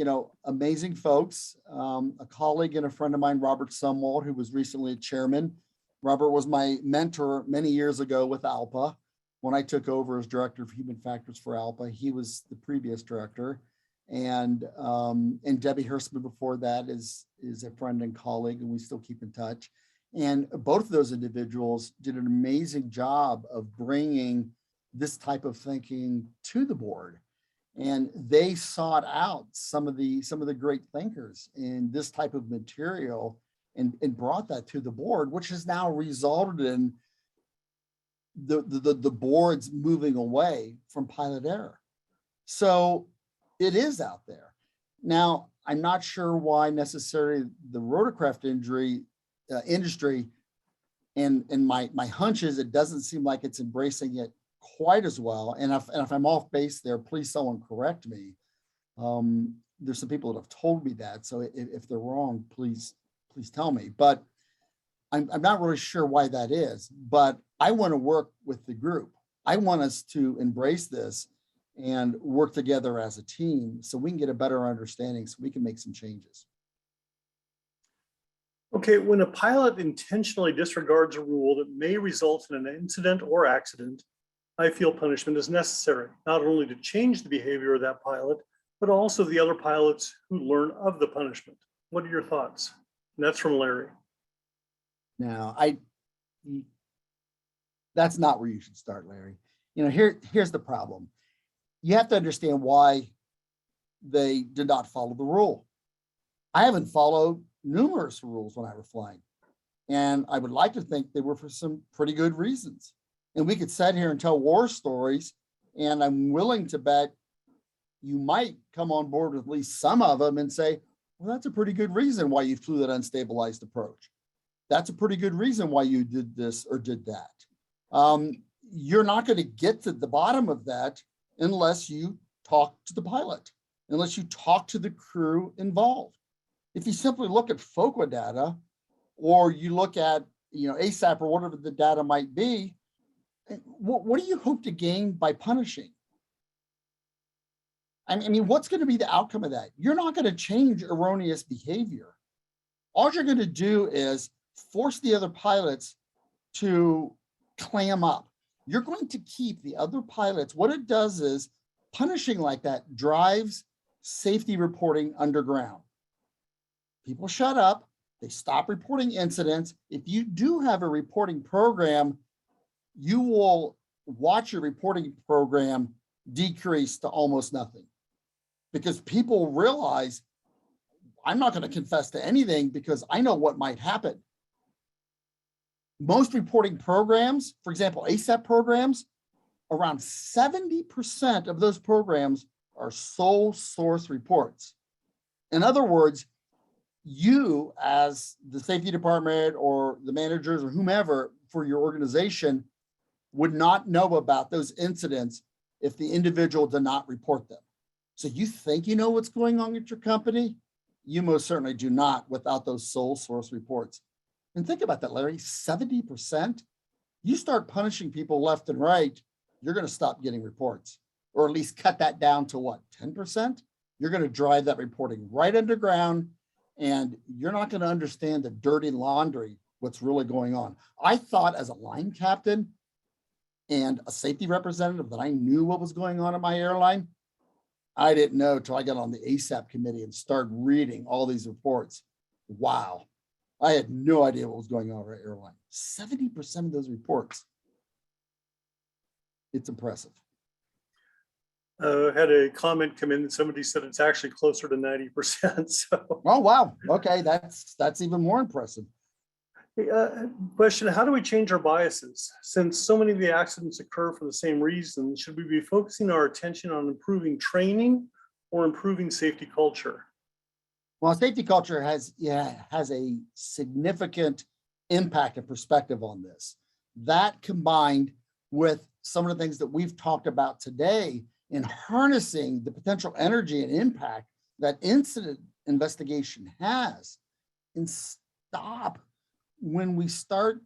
[SPEAKER 3] amazing folks. A colleague and a friend of mine, Robert Sumwalt, who was recently a chairman. Robert was my mentor many years ago with ALPA. When I took over as director of human factors for ALPA, he was the previous director. And Debbie Hirschman before that is a friend and colleague, and we still keep in touch. And both of those individuals did an amazing job of bringing this type of thinking to the board. And they sought out some of the great thinkers in this type of material and brought that to the board, which has now resulted in the boards moving away from pilot error. So it is out there. Now, I'm not sure why necessarily the rotorcraft industry and my hunch is it doesn't seem like it's embracing it quite as well. And if I'm off base there, please someone correct me. There's some people that have told me that. So if they're wrong, please tell me. But I'm not really sure why that is, but I want to work with the group. I want us to embrace this and work together as a team so we can get a better understanding so we can make some changes.
[SPEAKER 1] Okay, when a pilot intentionally disregards a rule that may result in an incident or accident, I feel punishment is necessary, not only to change the behavior of that pilot, but also the other pilots who learn of the punishment. What are your thoughts? And that's from Larry.
[SPEAKER 3] Now, that's not where you should start, Larry. Here's the problem. You have to understand why they did not follow the rule. I haven't followed numerous rules when I was flying, and I would like to think they were for some pretty good reasons. And we could sit here and tell war stories, and I'm willing to bet you might come on board with at least some of them and say, well, that's a pretty good reason why you flew that unstabilized approach. That's a pretty good reason why you did this or did that. You're not going to get to the bottom of that unless you talk to the pilot, unless you talk to the crew involved. If you simply look at FOCA data, or you look at ASAP or whatever the data might be, what do you hope to gain by punishing? I mean, what's going to be the outcome of that? You're not going to change erroneous behavior. All you're going to do is force the other pilots to clam up. You're going to keep the other pilots. What it does is punishing like that drives safety reporting underground. People shut up. They stop reporting incidents. If you do have a reporting program, you will watch your reporting program decrease to almost nothing, because people realize I'm not going to confess to anything because I know what might happen. Most reporting programs, for example, ASAP programs, around 70% of those programs are sole source reports. In other words, you as the safety department or the managers or whomever for your organization would not know about those incidents if the individual did not report them. So you think you know what's going on at your company? You most certainly do not without those sole source reports. And think about that, Larry, 70%. You start punishing people left and right, you're going to stop getting reports, or at least cut that down to what, 10%? You're going to drive that reporting right underground, and you're not going to understand the dirty laundry, what's really going on. I thought as a line captain and a safety representative that I knew what was going on at my airline. I didn't know till I got on the ASAP committee and started reading all these reports. Wow. I had no idea what was going on at our airline. 70% of those reports. It's impressive.
[SPEAKER 1] Had a comment come in that somebody said it's actually closer to 90%. So,
[SPEAKER 3] oh wow, okay, that's even more impressive.
[SPEAKER 1] Question: how do we change our biases? Since so many of the accidents occur for the same reason, should we be focusing our attention on improving training or improving safety culture?
[SPEAKER 3] Well, safety culture has a significant impact and perspective on this. That combined with some of the things that we've talked about today in harnessing the potential energy and impact that incident investigation has, and stop when we start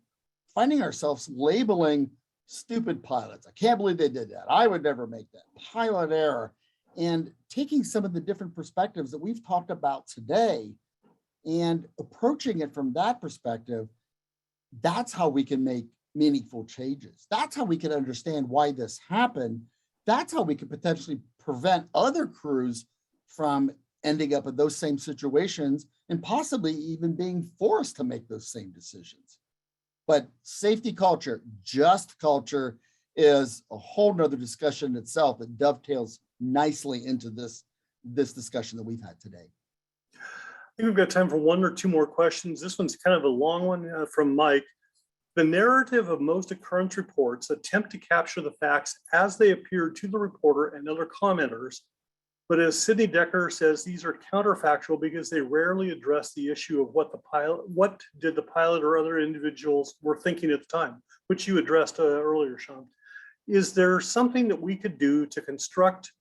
[SPEAKER 3] finding ourselves labeling stupid pilots. I can't believe they did that. I would never make that. Pilot error. And taking some of the different perspectives that we've talked about today and approaching it from that perspective, that's how we can make meaningful changes. That's how we can understand why this happened. That's how we could potentially prevent other crews from ending up in those same situations and possibly even being forced to make those same decisions. But safety culture, just culture, is a whole nother discussion itself that dovetails nicely into this discussion that we've had today.
[SPEAKER 1] I think we've got time for one or two more questions. This one's kind of a long one from Mike. The narrative of most occurrence reports attempt to capture the facts as they appear to the reporter and other commenters. But as Sidney Decker says, these are counterfactual because they rarely address the issue of what did the pilot or other individuals were thinking at the time, which you addressed earlier, Shawn. Is there something that we could do to construct,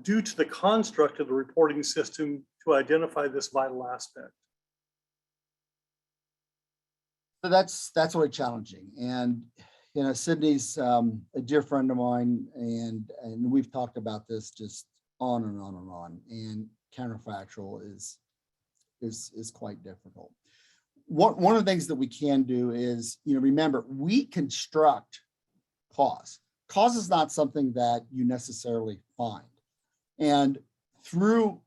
[SPEAKER 1] due to the construct of the reporting system, to identify this vital aspect?
[SPEAKER 3] So that's really challenging. And, you know, Sydney's a dear friend of mine, and we've talked about this just on and on and on. And counterfactual is quite difficult. One of the things that we can do is, you know, remember, we construct cause. Cause is not something that you necessarily find. And through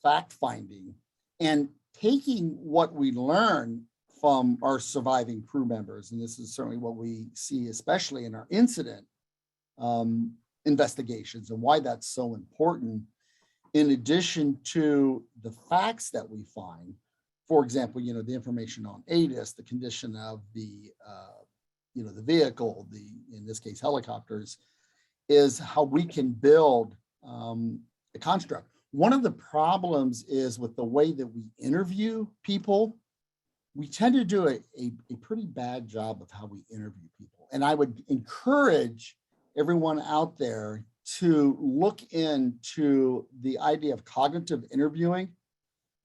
[SPEAKER 3] fact finding and taking what we learn from our surviving crew members, and this is certainly what we see, especially in our incident investigations, and why that's so important, in addition to the facts that we find. For example, you know, the information on ATIS, the condition of the you know, the vehicle, in this case helicopters, is how we can build a construct. One of the problems is with the way that we interview people. We tend to do a pretty bad job of how we interview people. And I would encourage everyone out there to look into the idea of cognitive interviewing.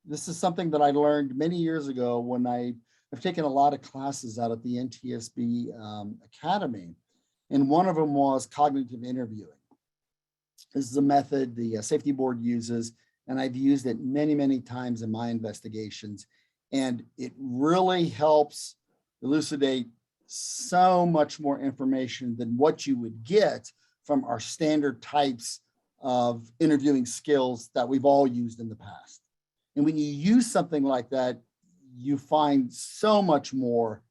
[SPEAKER 3] This is something that I learned many years ago when I've taken a lot of classes out at the NTSB Academy. And one of them was cognitive interviewing. This is a method the safety board uses, and I've used it many, many times in my investigations. And it really helps elucidate so much more information than what you would get from our standard types of interviewing skills that we've all used in the past. And when you use something like that, you find so much more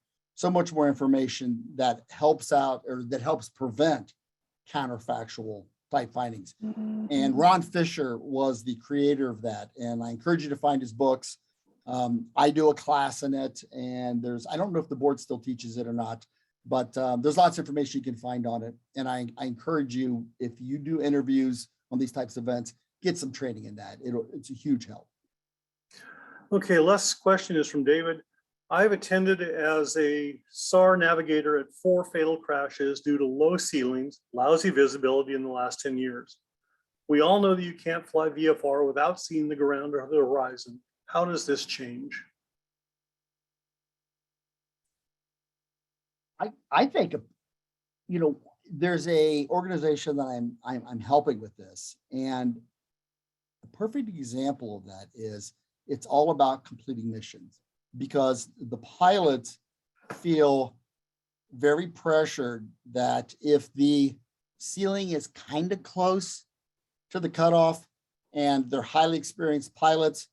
[SPEAKER 3] information that helps out, or that helps prevent counterfactual type findings. And Ron Fisher was the creator of that. And I encourage you to find his books. I do a class in it, and I don't know if the board still teaches it or not, but there's lots of information you can find on it. And I encourage you, if you do interviews on these types of events, get some training in that. It's a huge help.
[SPEAKER 1] Okay, last question is from David. I've attended as a SAR navigator at 4 fatal crashes due to low ceilings, lousy visibility in the last 10 years. We all know that you can't fly VFR without seeing the ground or the horizon. How does this change?
[SPEAKER 3] I think, you know, there's a organization that I'm helping with this, and a perfect example of that is it's all about completing missions, because the pilots feel very pressured that if the ceiling is kind of close to the cutoff and they're highly experienced pilots,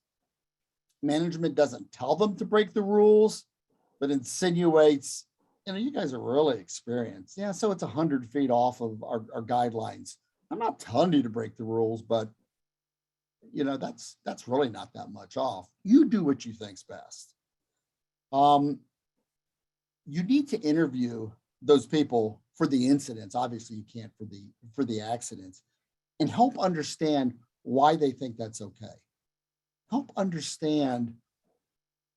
[SPEAKER 3] management doesn't tell them to break the rules, but insinuates, you know, you guys are really experienced. Yeah, so it's 100 feet off of our guidelines. I'm not telling you to break the rules, but you know, that's really not that much off. You do what you think's best. You need to interview those people for the incidents. Obviously, you can't for the accidents, and help understand why they think that's okay. Help understand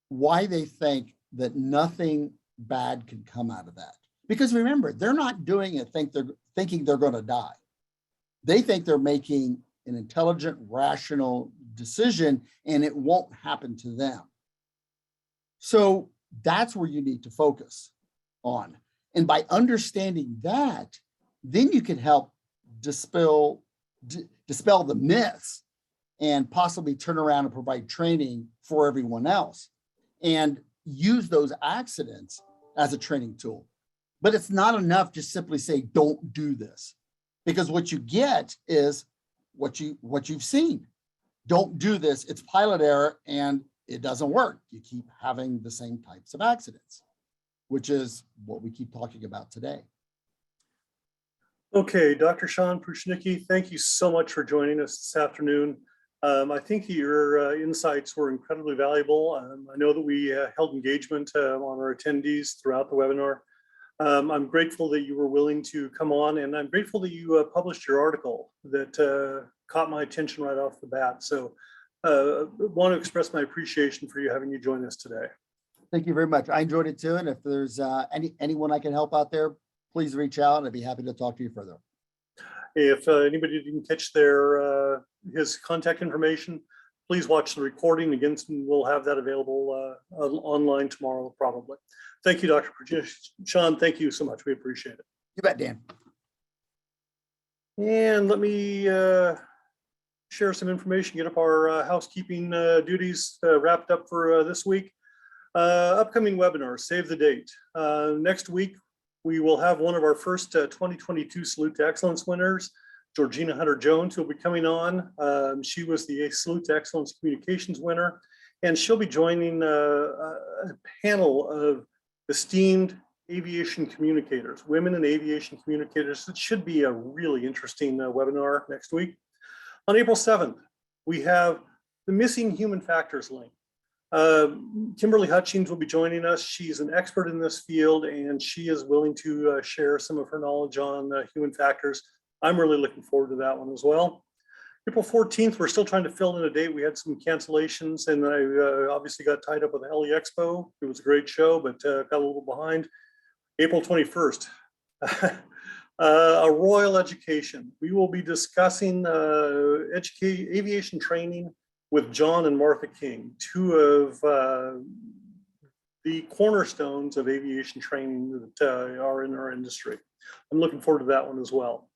[SPEAKER 3] why they think that nothing bad can come out of that. Because remember, they're not doing it thinking they're going to die. They think they're making an intelligent, rational decision, and it won't happen to them. So that's where you need to focus on. And by understanding that, then you can help dispel the myths and possibly turn around and provide training for everyone else and use those accidents as a training tool. But it's not enough to simply say, don't do this, because what you get is what you've seen. Don't do this. It's pilot error and it doesn't work. You keep having the same types of accidents, which is what we keep talking about today.
[SPEAKER 1] Okay, Dr. Shawn Pruchniki, thank you so much for joining us this afternoon. I think your insights were incredibly valuable. I know that we held engagement on our attendees throughout the webinar. I'm grateful that you were willing to come on, and I'm grateful that you published your article that caught my attention right off the bat. So want to express my appreciation for having you join us today.
[SPEAKER 3] Thank you very much. I enjoyed it too. And if there's anyone I can help out there, please reach out and I'd be happy to talk to you further.
[SPEAKER 1] If anybody didn't catch his contact information, please watch the recording. Again, we'll have that available online tomorrow, probably. Thank you, Dr. Shawn. Thank you so much. We appreciate it.
[SPEAKER 3] You bet, Dan.
[SPEAKER 1] And let me share some information, get up our housekeeping duties wrapped up for this week. Upcoming webinar, save the date. Next week, we will have one of our first 2022 Salute to Excellence winners, Georgina Hunter-Jones, who will be coming on. She was the Salute to Excellence Communications winner, and she'll be joining a panel of esteemed aviation communicators, women in aviation communicators. It should be a really interesting webinar next week. On April 7th, we have the missing human factors link. Kimberly Hutchings will be joining us. She's an expert in this field, and she is willing to share some of her knowledge on human factors. I'm really looking forward to that one as well. April 14th, we're still trying to fill in a date. We had some cancellations, and I obviously got tied up with the Heli Expo. It was a great show, but got a little behind. April 21st, a royal education. We will be discussing aviation training with John and Martha King, two of the cornerstones of aviation training that are in our industry. I'm looking forward to that one as well.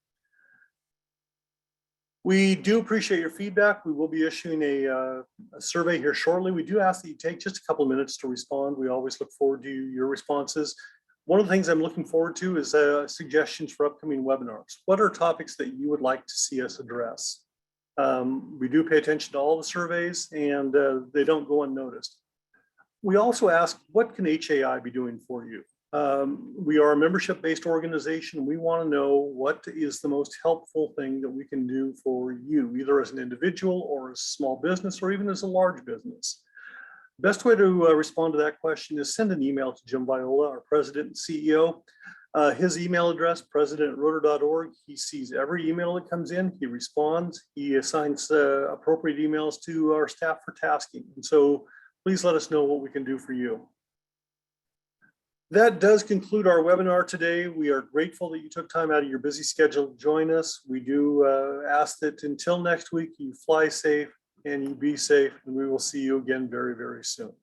[SPEAKER 1] We do appreciate your feedback. We will be issuing a survey here shortly. We do ask that you take just a couple of minutes to respond. We always look forward to your responses. One of the things I'm looking forward to is suggestions for upcoming webinars. What are topics that you would like to see us address? We do pay attention to all the surveys, and they don't go unnoticed. We also ask, what can HAI be doing for you? We are a membership-based organization. We want to know what is the most helpful thing that we can do for you, either as an individual or as a small business or even as a large business. Best way to respond to that question is send an email to Jim Viola, our president and CEO. His email address, president@rotor.org. He sees every email that comes in. He responds. He assigns appropriate emails to our staff for tasking. And so please let us know what we can do for you. That does conclude our webinar today. We are grateful that you took time out of your busy schedule to join us. We do ask that until next week, you fly safe and you be safe, and we will see you again very, very soon.